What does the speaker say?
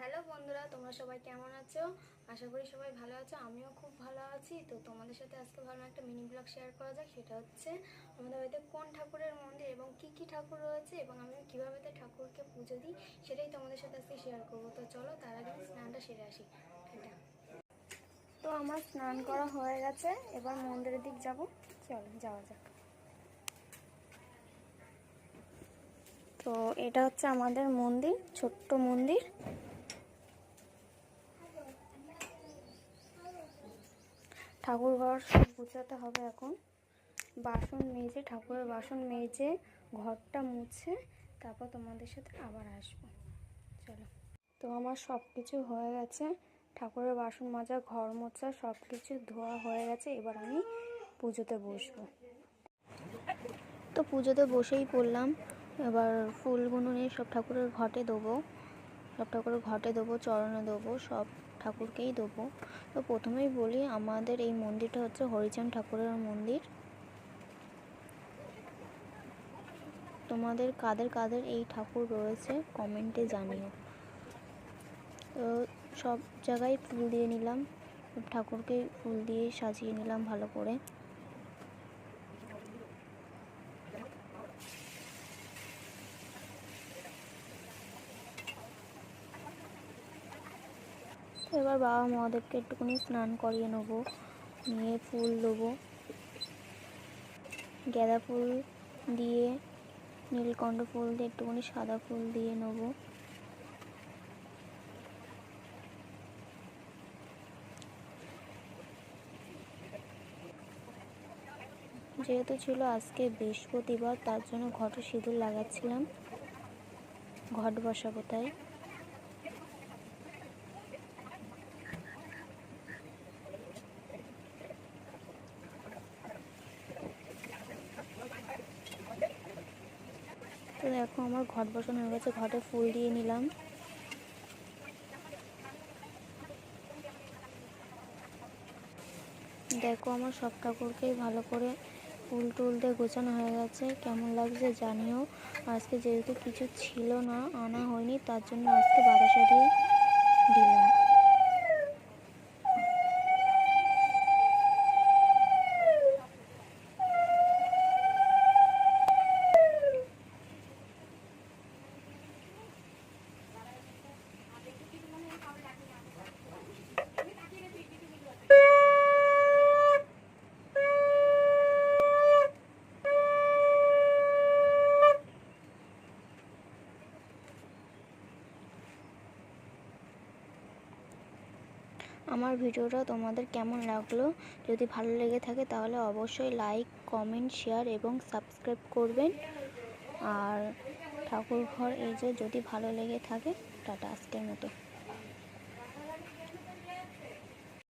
Hello বন্ধুরা, তোমরা সবাই কেমন আছো? আশা করি সবাই ভালো আছো। আমিও খুব ভালো আছি। তো তোমাদের সাথে আজকে ভালো একটা মিনি ব্লগ শেয়ার করা যাক। সেটা হচ্ছে আমাদের বাড়িতে কোন ঠাকুরের মন্দির এবং কি কি ঠাকুর রয়েছে এবং আমি কীভাবে ঠাকুরকে পুজো দিই সেটাই তোমাদের সাথে আজকে শেয়ার করবো। তো চলো তার আগে স্নানটা সেরে আসি। তো আমার স্নান করা হয়ে গেছে, এবার মন্দিরের দিক যাবো। চলো যাওয়া যাক। তো এটা হচ্ছে আমাদের মন্দির, ছোট্ট মন্দির। ঠাকুর ঘর সব গুছাতে হবে এখন। বাসন মেজে, ঠাকুরের বাসন মেজে ঘরটা মুছে তারপর তোমাদের সাথে আবার আসবো। চলো। তো আমার সব কিছু হয়ে গেছে, ঠাকুরের বাসন মাজা, ঘর মোছা সব কিছু ধোয়া হয়ে গেছে। এবার আমি পুজোতে বসবো। তো পুজোতে বসেই পড়লাম। এবার ফুলগুলো নিয়ে সব ঠাকুরের ঘটে দেবো, চরণে দেবো, সব ঠাকুরকেই দেবো। তো প্রথমেই বলি, আমাদের এই মন্দিরটা হচ্ছে হরিচাঁদ ঠাকুরের মন্দির। তোমাদের কাদের কাদের এই ঠাকুর রয়েছে কমেন্টে জানিও। তো সব জায়গায় ফুল দিয়ে নিলাম, ঠাকুরকে ফুল দিয়ে সাজিয়ে নিলাম ভালো করে। এবার বাবা মহাদেবকে একটুখানি স্নান করিয়ে নেবো, নিয়ে ফুল দেবো। গাঁদা ফুল দিয়ে, নীলকণ্ঠ ফুল দিয়ে, একটুখানি সাদা ফুল দিয়ে নেবো। যেহেতু ছিল আজকে বৃহস্পতিবার, তার জন্য ঘটে সিঁদুর লাগাচ্ছিলাম, ঘট বসাবো তাই। তো দেখো আমার ঘট বসানো হয়ে গেছে, ঘটে ফুল দিয়ে নিলাম। দেখো আমার সব ঠাকুরকেই ভালো করে ফুল টুল দিয়ে গোছানো হয়ে গেছে। কেমন লাগছে জানিও। আজকে যেহেতু কিছু ছিল না, আনা হয়নি, তার জন্য আজকে বারাসা দিয়ে দিলাম। আমার ভিডিওটা তোমাদের কেমন লাগলো? যদি ভালো লেগে থাকে তাহলে অবশ্যই লাইক, কমেন্ট, শেয়ার এবং সাবস্ক্রাইব করবেন। আর ঠাকুর ঘর এই যে যদি ভালো লেগে থাকে, টাটা আজকের মতো।